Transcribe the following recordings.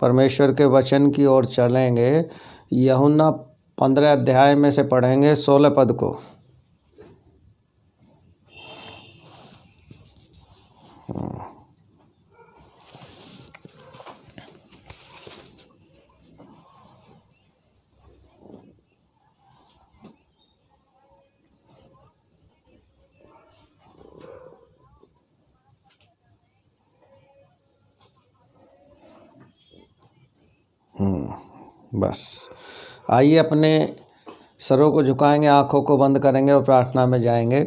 परमेश्वर के वचन की ओर चलेंगे। यूहन्ना 15 अध्याय में से पढ़ेंगे 16 पद को। बस आइए अपने सरों को झुकाएंगे, आंखों को बंद करेंगे और प्रार्थना में जाएंगे।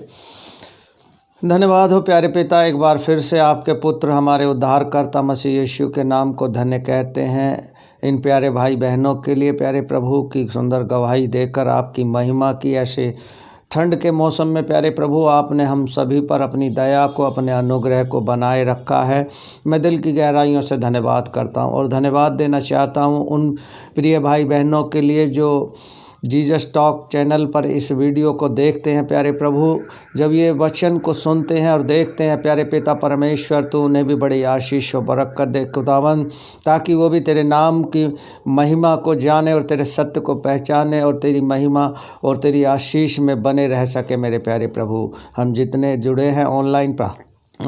धन्यवाद हो प्यारे पिता, एक बार फिर से आपके पुत्र हमारे उद्धारकर्ता मसीह यीशु के नाम को धन्य कहते हैं। इन प्यारे भाई बहनों के लिए प्यारे प्रभु की सुंदर गवाही देकर आपकी महिमा की ऐसे ठंड के मौसम में प्यारे प्रभु आपने हम सभी पर अपनी दया को, अपने अनुग्रह को बनाए रखा है। मैं दिल की गहराइयों से धन्यवाद करता हूं और धन्यवाद देना चाहता हूं उन प्रिय भाई बहनों के लिए जो जीसस टॉक चैनल पर इस वीडियो को देखते हैं। प्यारे प्रभु जब ये वचन को सुनते हैं और देखते हैं प्यारे पिता परमेश्वर, तो उन्हें भी बड़ी आशीष और बरकत दे खुदावन, ताकि वो भी तेरे नाम की महिमा को जाने और तेरे सत्य को पहचाने और तेरी महिमा और तेरी आशीष में बने रह सके। मेरे प्यारे प्रभु, हम जितने जुड़े हैं ऑनलाइन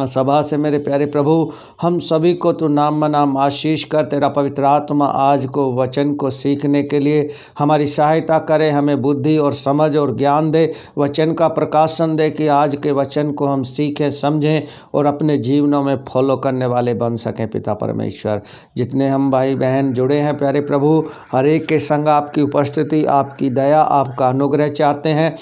सभा से मेरे प्यारे प्रभु, हम सभी को तू नाम नाम आशीष कर। तेरा पवित्र आत्मा आज को वचन को सीखने के लिए हमारी सहायता करे, हमें बुद्धि और समझ और ज्ञान दे, वचन का प्रकाशन दे कि आज के वचन को हम सीखें, समझें और अपने जीवनों में फॉलो करने वाले बन सकें। पिता परमेश्वर, जितने हम भाई बहन जुड़े हैं प्यारे प्रभु, हर एक के संग आपकी उपस्थिति, आपकी दया, आपका अनुग्रह चाहते हैं।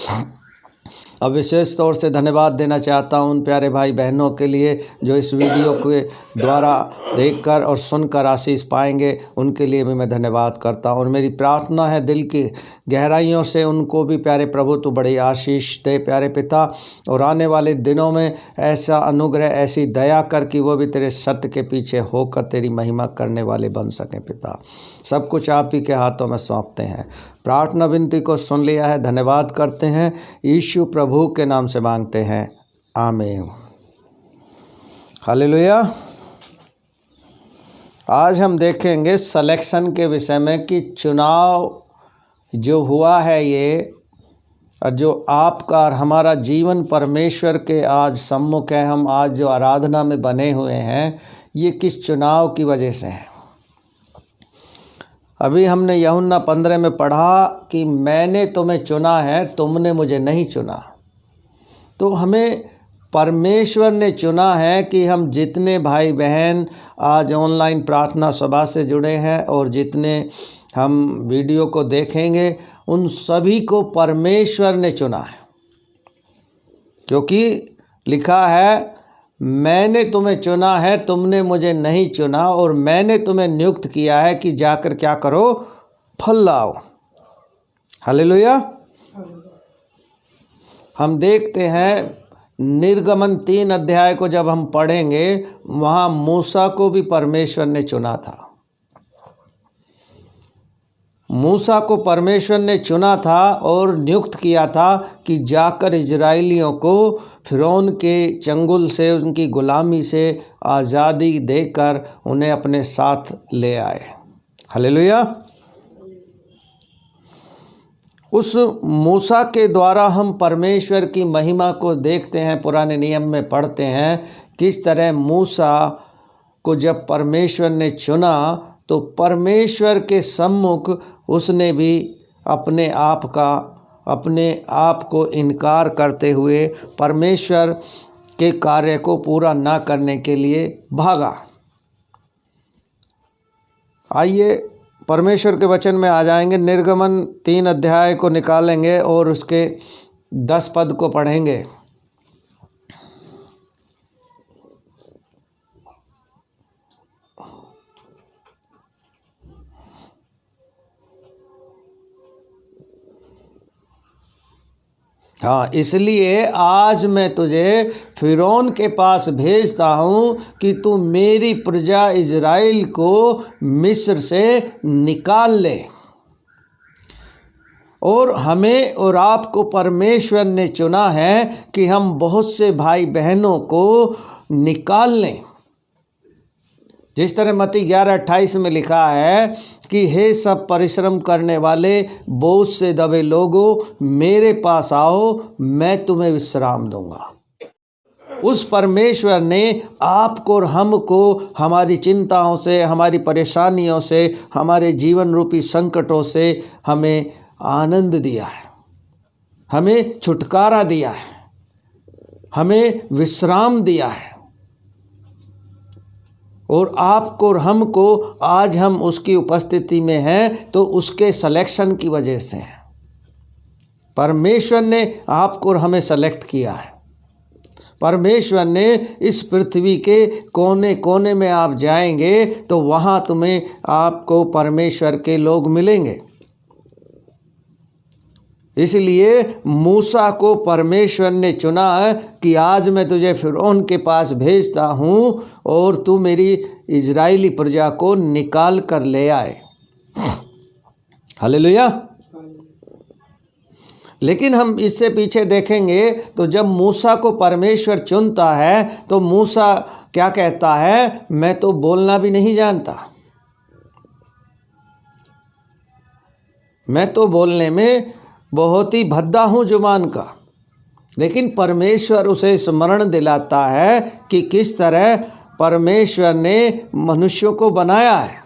अब विशेष तौर से धन्यवाद देना चाहता हूं उन प्यारे भाई बहनों के लिए जो इस वीडियो के द्वारा देखकर और सुनकर आशीष पाएंगे। उनके लिए भी मैं धन्यवाद करता हूं और मेरी प्रार्थना है दिल की गहराइयों से उनको भी प्यारे प्रभु तू बड़ी आशीष दे प्यारे पिता, और आने वाले दिनों में ऐसा अनुग्रह, ऐसी दया कर कि वो भी तेरे सत्य के पीछे होकर तेरी महिमा करने वाले बन सकें। पिता, सब कुछ आप ही के हाथों में सौंपते हैं। प्रार्थना विनती को सुन लिया है, धन्यवाद करते हैं। यीशु प्रभु के नाम से मांगते हैं, आमीन। हालेलुया। आज हम देखेंगे सिलेक्शन के विषय में कि चुनाव जो हुआ है ये, और जो आपका और हमारा जीवन परमेश्वर के आज सम्मुख है, हम आज जो आराधना में बने हुए हैं, ये किस चुनाव की वजह से है। अभी हमने यूहन्ना 15 में पढ़ा कि मैंने तुम्हें चुना है, तुमने मुझे नहीं चुना। तो हमें परमेश्वर ने चुना है कि हम जितने भाई बहन आज ऑनलाइन प्रार्थना सभा से जुड़े हैं और जितने हम वीडियो को देखेंगे, उन सभी को परमेश्वर ने चुना है। क्योंकि लिखा है, मैंने तुम्हें चुना है, तुमने मुझे नहीं चुना, और मैंने तुम्हें नियुक्त किया है कि जाकर क्या करो, फल लाओ। हालेलुया। हम देखते हैं निर्गमन 3 अध्याय को जब हम पढ़ेंगे, वहाँ मूसा को भी परमेश्वर ने चुना था। मूसा को परमेश्वर ने चुना था और नियुक्त किया था कि जाकर इजराइलियों को फिरौन के चंगुल से, उनकी गुलामी से आज़ादी देकर उन्हें अपने साथ ले आए। हालेलुया। उस मूसा के द्वारा हम परमेश्वर की महिमा को देखते हैं। पुराने नियम में पढ़ते हैं किस तरह मूसा को जब परमेश्वर ने चुना तो परमेश्वर के सम्मुख उसने भी अपने आप को इनकार करते हुए परमेश्वर के कार्य को पूरा ना करने के लिए भागा। आइए परमेश्वर के वचन में आ जाएंगे। निर्गमन 3 अध्याय को निकालेंगे और उसके 10 पद को पढ़ेंगे। हाँ, इसलिए आज मैं तुझे फिरौन के पास भेजता हूँ कि तू मेरी प्रजा इज़राइल को मिस्र से निकाल ले। और हमें और आपको परमेश्वर ने चुना है कि हम बहुत से भाई बहनों को निकाल लें। जिस तरह मत्ती 11:28 में लिखा है कि हे सब परिश्रम करने वाले बोझ से दबे लोगों, मेरे पास आओ, मैं तुम्हें विश्राम दूंगा। उस परमेश्वर ने आपको और हमको हमारी चिंताओं से, हमारी परेशानियों से, हमारे जीवन रूपी संकटों से हमें आनंद दिया है, हमें छुटकारा दिया है, हमें विश्राम दिया है। और आपको और हमको आज हम उसकी उपस्थिति में हैं तो उसके सिलेक्शन की वजह से हैं। परमेश्वर ने आपको और हमें सेलेक्ट किया है। परमेश्वर ने इस पृथ्वी के कोने कोने में आप जाएंगे तो वहाँ तुम्हें आपको परमेश्वर के लोग मिलेंगे। इसलिए मूसा को परमेश्वर ने चुना कि आज मैं तुझे फिरौन के पास भेजता हूँ और तू मेरी इजराइली प्रजा को निकाल कर ले आए। हालेलुया। लेकिन हम इससे पीछे देखेंगे तो जब मूसा को परमेश्वर चुनता है तो मूसा क्या कहता है, मैं तो बोलना भी नहीं जानता, मैं तो बोलने में बहुत ही भद्दा हूँ जुबान का। लेकिन परमेश्वर उसे स्मरण दिलाता है कि किस तरह परमेश्वर ने मनुष्यों को बनाया है।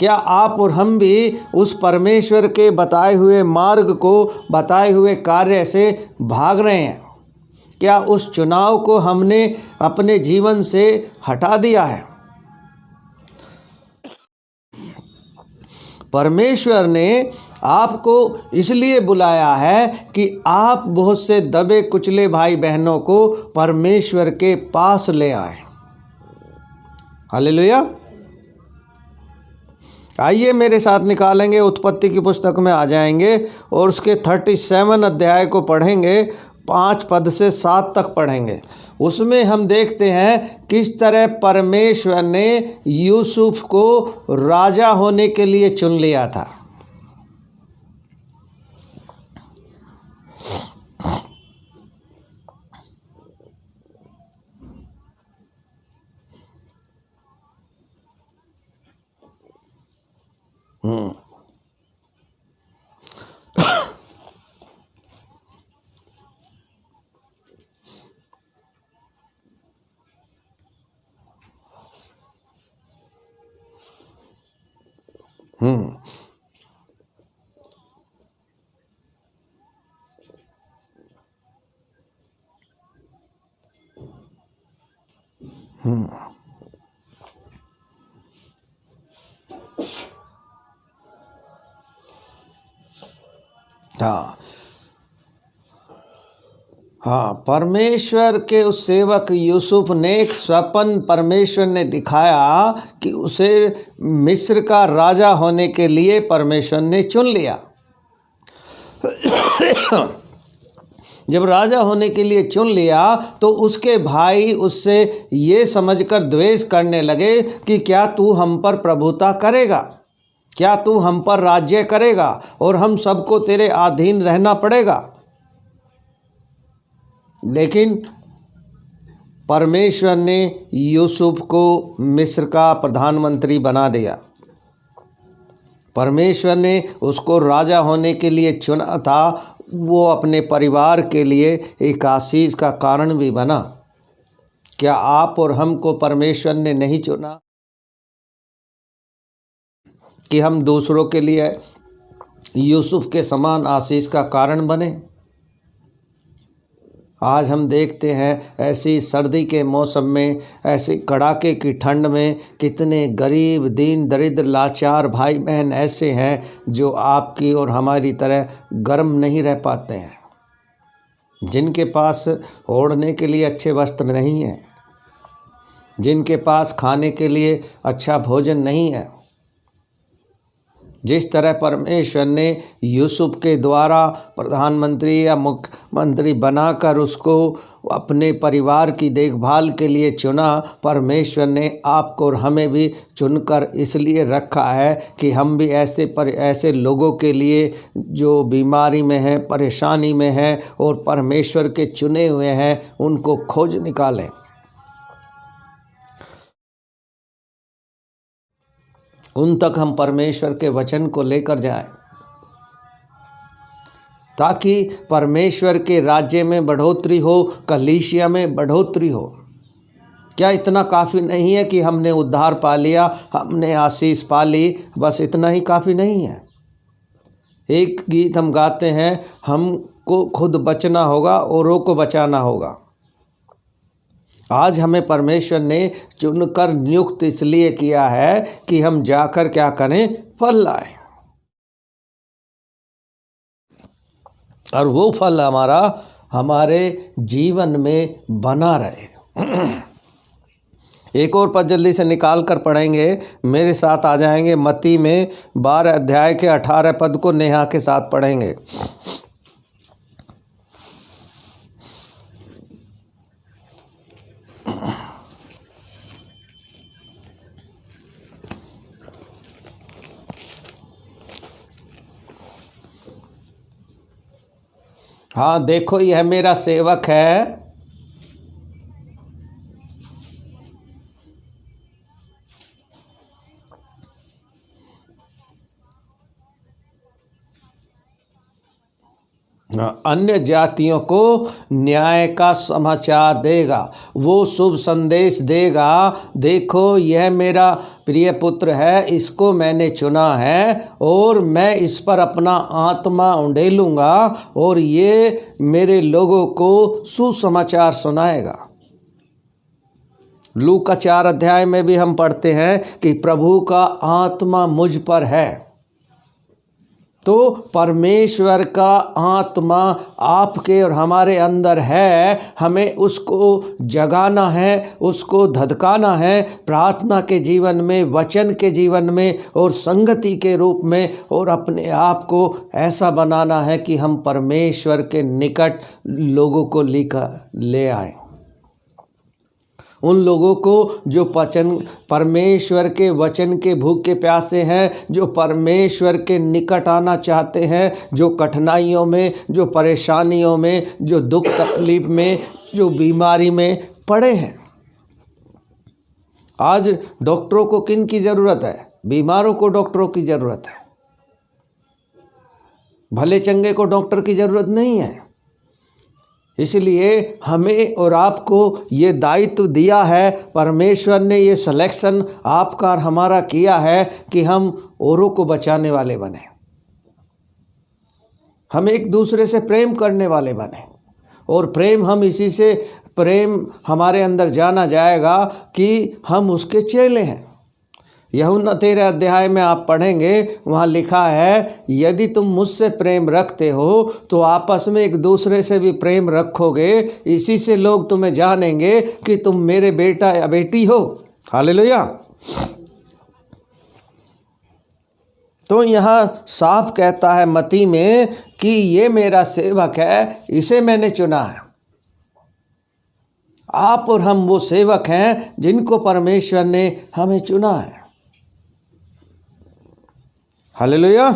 क्या आप और हम भी उस परमेश्वर के बताए हुए मार्ग को, बताए हुए कार्य से भाग रहे हैं? क्या उस चुनाव को हमने अपने जीवन से हटा दिया है? परमेश्वर ने आपको इसलिए बुलाया है कि आप बहुत से दबे कुचले भाई बहनों को परमेश्वर के पास ले आए। हालेलुया। आइए मेरे साथ निकालेंगे, उत्पत्ति की पुस्तक में आ जाएंगे और उसके 37 अध्याय को पढ़ेंगे, 5 पद से 7 तक पढ़ेंगे। उसमें हम देखते हैं किस तरह परमेश्वर ने यूसुफ को राजा होने के लिए चुन लिया था। हाँ, परमेश्वर के उस सेवक यूसुफ ने एक स्वप्न परमेश्वर ने दिखाया कि उसे मिस्र का राजा होने के लिए परमेश्वर ने चुन लिया। जब राजा होने के लिए चुन लिया तो उसके भाई उससे ये समझकर द्वेष करने लगे कि क्या तू हम पर प्रभुता करेगा, क्या तू हम पर राज्य करेगा और हम सबको तेरे अधीन रहना पड़ेगा। लेकिन परमेश्वर ने यूसुफ को मिस्र का प्रधानमंत्री बना दिया। परमेश्वर ने उसको राजा होने के लिए चुना था। वो अपने परिवार के लिए एक आशीष का कारण भी बना। क्या आप और हमको परमेश्वर ने नहीं चुना कि हम दूसरों के लिए यूसुफ के समान आशीष का कारण बने? आज हम देखते हैं ऐसी सर्दी के मौसम में, ऐसी कड़ाके की ठंड में कितने गरीब, दीन, दरिद्र, लाचार भाई बहन ऐसे हैं जो आपकी और हमारी तरह गर्म नहीं रह पाते हैं, जिनके पास ओढ़ने के लिए अच्छे वस्त्र नहीं हैं, जिनके पास खाने के लिए अच्छा भोजन नहीं है। जिस तरह परमेश्वर ने यूसुफ के द्वारा प्रधानमंत्री या मुख्यमंत्री बनाकर उसको अपने परिवार की देखभाल के लिए चुना, परमेश्वर ने आपको और हमें भी चुनकर इसलिए रखा है कि हम भी ऐसे लोगों के लिए जो बीमारी में हैं, परेशानी में हैं और परमेश्वर के चुने हुए हैं, उनको खोज निकालें। उन तक हम परमेश्वर के वचन को लेकर जाएं, ताकि परमेश्वर के राज्य में बढ़ोतरी हो, कलीसिया में बढ़ोतरी हो। क्या इतना काफ़ी नहीं है कि हमने उद्धार पा लिया, हमने आशीष पा ली, बस इतना ही काफ़ी नहीं है। एक गीत हम गाते हैं, हमको खुद बचना होगा, औरों को बचाना होगा। आज हमें परमेश्वर ने चुनकर नियुक्त इसलिए किया है कि हम जाकर क्या करें, फल लाएं, और वो फल हमारे जीवन में बना रहे। एक और पद जल्दी से निकाल कर पढ़ेंगे, मेरे साथ आ जाएंगे। मत्ती में 12 अध्याय के 18 पद को नेहा के साथ पढ़ेंगे। हाँ देखो, यह मेरा सेवक है, अन्य जातियों को न्याय का समाचार देगा, वो शुभ संदेश देगा। देखो, यह मेरा प्रिय पुत्र है, इसको मैंने चुना है और मैं इस पर अपना आत्मा उंडेलूँगा और ये मेरे लोगों को सुसमाचार सुनाएगा। लूका 4 अध्याय में भी हम पढ़ते हैं कि प्रभु का आत्मा मुझ पर है। तो परमेश्वर का आत्मा आपके और हमारे अंदर है, हमें उसको जगाना है, उसको धधकाना है, प्रार्थना के जीवन में, वचन के जीवन में और संगति के रूप में, और अपने आप को ऐसा बनाना है कि हम परमेश्वर के निकट लोगों को ले आए। उन लोगों को जो परमेश्वर के वचन के भूखे प्यासे हैं, जो परमेश्वर के निकट आना चाहते हैं, जो कठिनाइयों में, जो परेशानियों में, जो दुख तकलीफ में, जो बीमारी में पड़े हैं। आज डॉक्टरों को किन की ज़रूरत है? बीमारों को डॉक्टरों की ज़रूरत है। भले चंगे को डॉक्टर की ज़रूरत नहीं है। इसलिए हमें और आपको ये दायित्व दिया है, परमेश्वर ने ये सिलेक्शन आपका और हमारा किया है कि हम औरों को बचाने वाले बने, हम एक दूसरे से प्रेम करने वाले बने। और प्रेम हम इसी से, प्रेम हमारे अंदर जाना जाएगा कि हम उसके चेले हैं। यूहन्ना 13 अध्याय में आप पढ़ेंगे, वहाँ लिखा है, यदि तुम मुझसे प्रेम रखते हो तो आपस में एक दूसरे से भी प्रेम रखोगे, इसी से लोग तुम्हें जानेंगे कि तुम मेरे बेटा या बेटी हो। हालेलुया। तो यहाँ साफ कहता है मत्ती में कि ये मेरा सेवक है, इसे मैंने चुना है। आप और हम वो सेवक हैं जिनको परमेश्वर ने हमें चुना है। हालेलुया।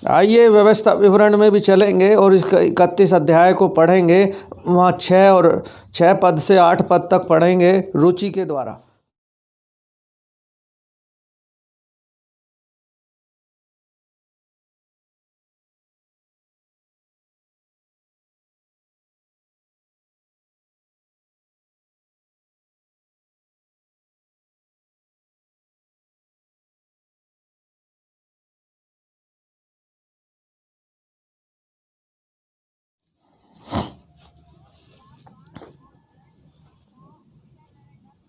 आइए व्यवस्था विवरण में भी चलेंगे और इसका 31 अध्याय को पढ़ेंगे। वहाँ 6 पद से 8 पद तक पढ़ेंगे रुचि के द्वारा।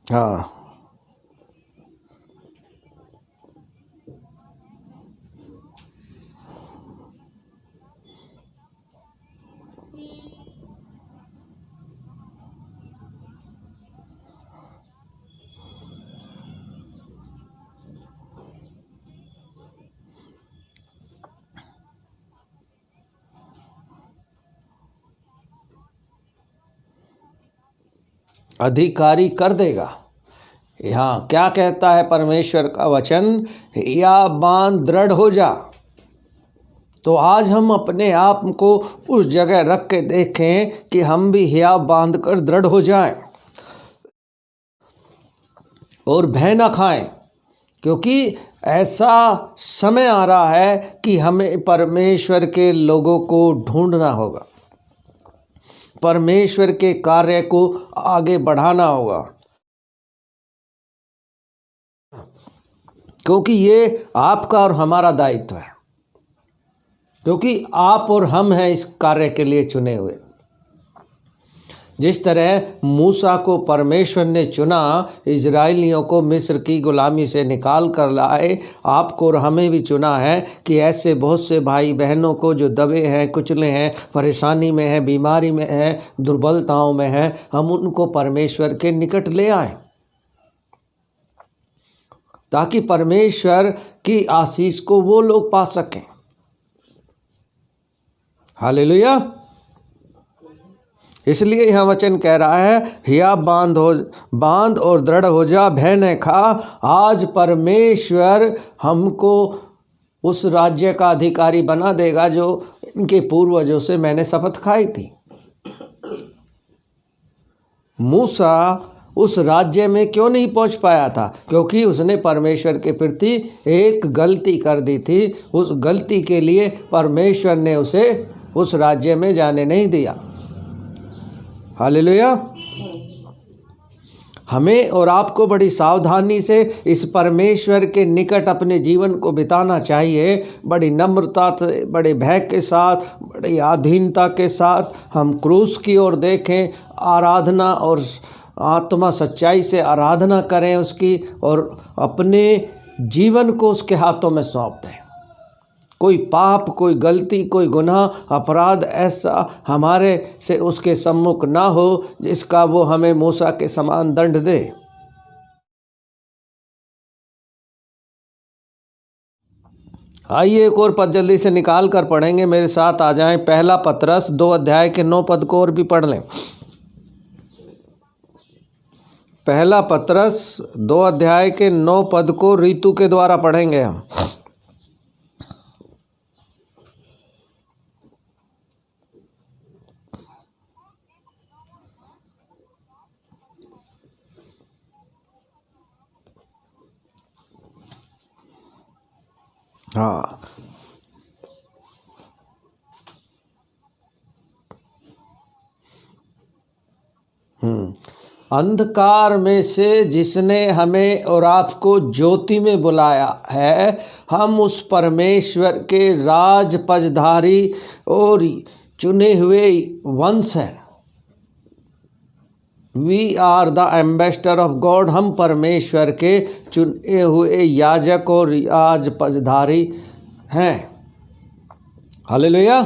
हाँ, अधिकारी कर देगा। यहाँ क्या कहता है परमेश्वर का वचन, या बांध दृढ़ हो जा। तो आज हम अपने आप को उस जगह रख के देखें कि हम भी हिया बांध कर दृढ़ हो जाएं। और भय न खाएं, क्योंकि ऐसा समय आ रहा है कि हमें परमेश्वर के लोगों को ढूंढना होगा, परमेश्वर के कार्य को आगे बढ़ाना होगा, क्योंकि ये आपका और हमारा दायित्व है, क्योंकि आप और हम हैं इस कार्य के लिए चुने हुए। जिस तरह मूसा को परमेश्वर ने चुना, इजराइलियों को मिस्र की गुलामी से निकाल कर लाए, आपको और हमें भी चुना है कि ऐसे बहुत से भाई बहनों को जो दबे हैं, कुचले हैं, परेशानी में हैं, बीमारी में हैं, दुर्बलताओं में हैं, हम उनको परमेश्वर के निकट ले आएं, ताकि परमेश्वर की आशीष को वो लोग पा सकें। हालेलुया। इसलिए यह वचन कह रहा है, हिया बांध और दृढ़ हो जा, भय न खा। आज परमेश्वर हमको उस राज्य का अधिकारी बना देगा जो इनके पूर्वजों से मैंने शपथ खाई थी। मूसा उस राज्य में क्यों नहीं पहुंच पाया था? क्योंकि उसने परमेश्वर के प्रति एक गलती कर दी थी। उस गलती के लिए परमेश्वर ने उसे उस राज्य में जाने नहीं दिया। हालेलुया। हमें और आपको बड़ी सावधानी से इस परमेश्वर के निकट अपने जीवन को बिताना चाहिए। बड़ी नम्रता से, बड़े भय के साथ, बड़ी अधीनता के साथ हम क्रूस की ओर देखें, आराधना और आत्मा सच्चाई से आराधना करें उसकी, और अपने जीवन को उसके हाथों में सौंप दें। कोई पाप, कोई गलती, कोई गुनाह, अपराध ऐसा हमारे से उसके सम्मुख ना हो जिसका वो हमें मूसा के समान दंड दे। आइए एक और पद जल्दी से निकाल कर पढ़ेंगे, मेरे साथ आ जाएं। पहला पतरस 2 अध्याय के 9 पद को और भी पढ़ लें। पहला पतरस 2 अध्याय के 9 पद को रीतु के द्वारा पढ़ेंगे हम। हाँ, अंधकार में से जिसने हमें और आपको ज्योति में बुलाया है, हम उस परमेश्वर के राज पजधारी और चुने हुए वंश हैं। We are the ambassador of God. हम परमेश्वर के चुने हुए याजक और राज पजधारी हैं। हालेलुया।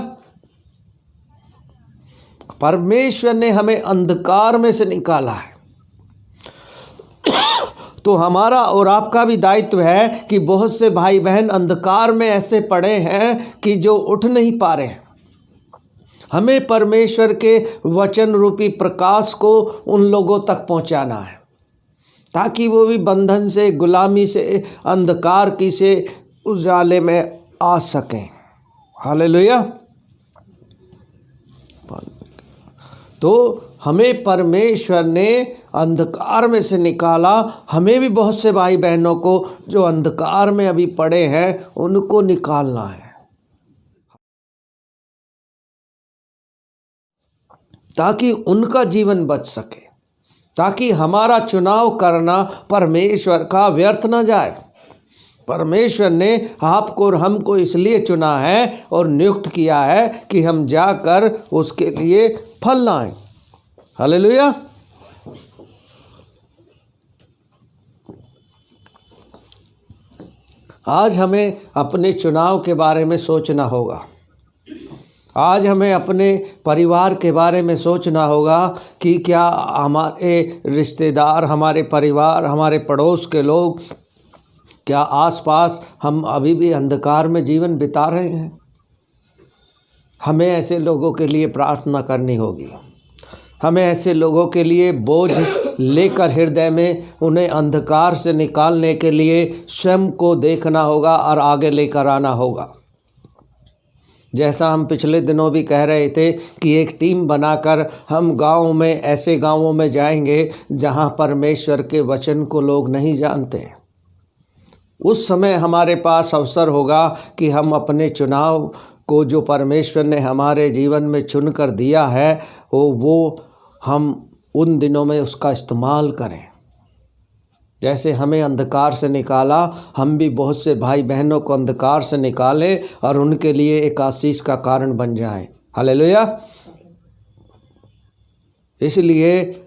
परमेश्वर ने हमें अंधकार में से निकाला है, तो हमारा और आपका भी दायित्व है कि बहुत से भाई बहन अंधकार में ऐसे पड़े हैं कि जो उठ नहीं पा रहे हैं। हमें परमेश्वर के वचन रूपी प्रकाश को उन लोगों तक पहुंचाना है, ताकि वो भी बंधन से, गुलामी से, अंधकार की से उजाले में आ सकें। हालेलुया। तो हमें परमेश्वर ने अंधकार में से निकाला। हमें भी बहुत से भाई बहनों को जो अंधकार में अभी पड़े हैं उनको निकालना है, ताकि उनका जीवन बच सके, ताकि हमारा चुनाव करना परमेश्वर का व्यर्थ न जाए। परमेश्वर ने आपको और हमको इसलिए चुना है और नियुक्त किया है कि हम जाकर उसके लिए फल लाएं। हालेलुया। आज हमें अपने चुनाव के बारे में सोचना होगा। आज हमें अपने परिवार के बारे में सोचना होगा कि क्या हमारे रिश्तेदार, हमारे परिवार, हमारे पड़ोस के लोग, क्या आसपास हम अभी भी अंधकार में जीवन बिता रहे हैं? हमें ऐसे लोगों के लिए प्रार्थना करनी होगी। हमें ऐसे लोगों के लिए बोझ लेकर हृदय में उन्हें अंधकार से निकालने के लिए स्वयं को देखना होगा और आगे लेकर आना होगा। जैसा हम पिछले दिनों भी कह रहे थे कि एक टीम बनाकर हम गाँव में, ऐसे गाँवों में जाएंगे जहाँ परमेश्वर के वचन को लोग नहीं जानते। उस समय हमारे पास अवसर होगा कि हम अपने चुनाव को, जो परमेश्वर ने हमारे जीवन में चुन कर दिया है, वो हम उन दिनों में उसका इस्तेमाल करें। जैसे हमें अंधकार से निकाला, हम भी बहुत से भाई बहनों को अंधकार से निकालें और उनके लिए एक आशीष का कारण बन जाएं। हालेलुया। इसलिए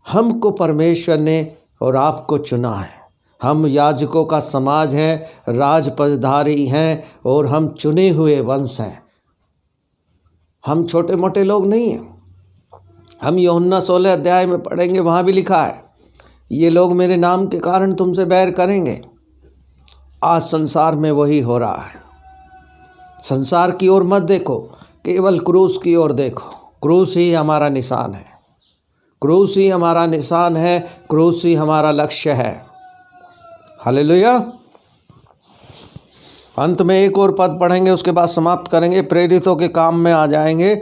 हमको परमेश्वर ने और आपको चुना है। हम याजकों का समाज हैं, राजपदधारी हैं और हम चुने हुए वंश हैं। हम छोटे मोटे लोग नहीं हैं। हम यूहन्ना 16 अध्याय में पढ़ेंगे, वहाँ भी लिखा है, ये लोग मेरे नाम के कारण तुमसे बैर करेंगे। आज संसार में वही हो रहा है। संसार की ओर मत देखो, केवल क्रूस की ओर देखो। क्रूस ही हमारा निशान है, क्रूस ही हमारा निशान है, क्रूस ही हमारा लक्ष्य है। हालेलुया। अंत में एक और पद पढ़ेंगे, उसके बाद समाप्त करेंगे, प्रेरितों के काम में आ जाएंगे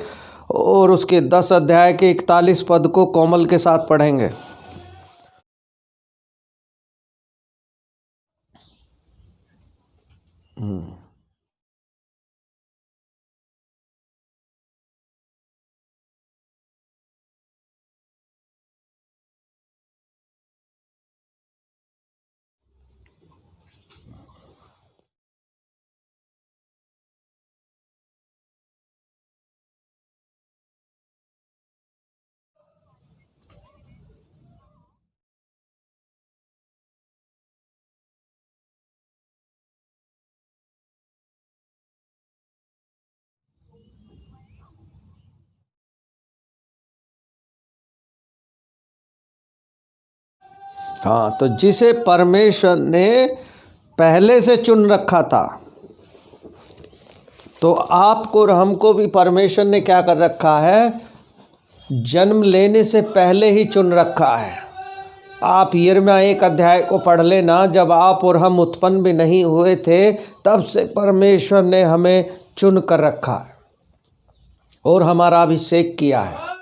और उसके 10 अध्याय के 41 पद को कोमल के साथ पढ़ेंगे। हाँ, तो जिसे परमेश्वर ने पहले से चुन रखा था, तो आपको और हमको भी परमेश्वर ने क्या कर रखा है? जन्म लेने से पहले ही चुन रखा है। आप यिर्मयाह 1 अध्याय को पढ़ लेना, जब आप और हम उत्पन्न भी नहीं हुए थे तब से परमेश्वर ने हमें चुन कर रखा है और हमारा अभिषेक किया है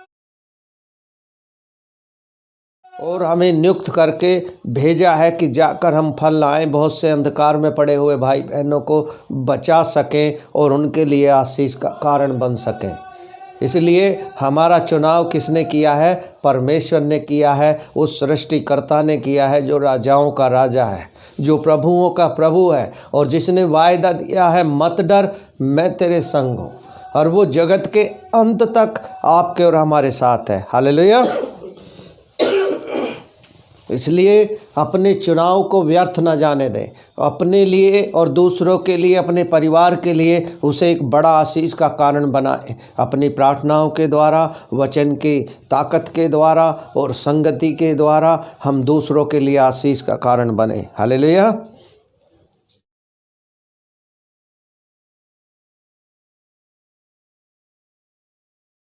और हमें नियुक्त करके भेजा है कि जाकर हम फल लाएं, बहुत से अंधकार में पड़े हुए भाई बहनों को बचा सकें और उनके लिए आशीष का कारण बन सकें। इसलिए हमारा चुनाव किसने किया है? परमेश्वर ने किया है, उस सृष्टिकर्ता ने किया है, जो राजाओं का राजा है, जो प्रभुओं का प्रभु है और जिसने वायदा दिया है, मत डर, मैं तेरे संग हूँ, और वो जगत के अंत तक आपके और हमारे साथ है। हालेलुया। इसलिए अपने चुनाव को व्यर्थ न जाने दें। अपने लिए और दूसरों के लिए, अपने परिवार के लिए उसे एक बड़ा आशीष का कारण बनाएं। अपनी प्रार्थनाओं के द्वारा, वचन की ताकत के द्वारा और संगति के द्वारा हम दूसरों के लिए आशीष का कारण बने। हालेलुया।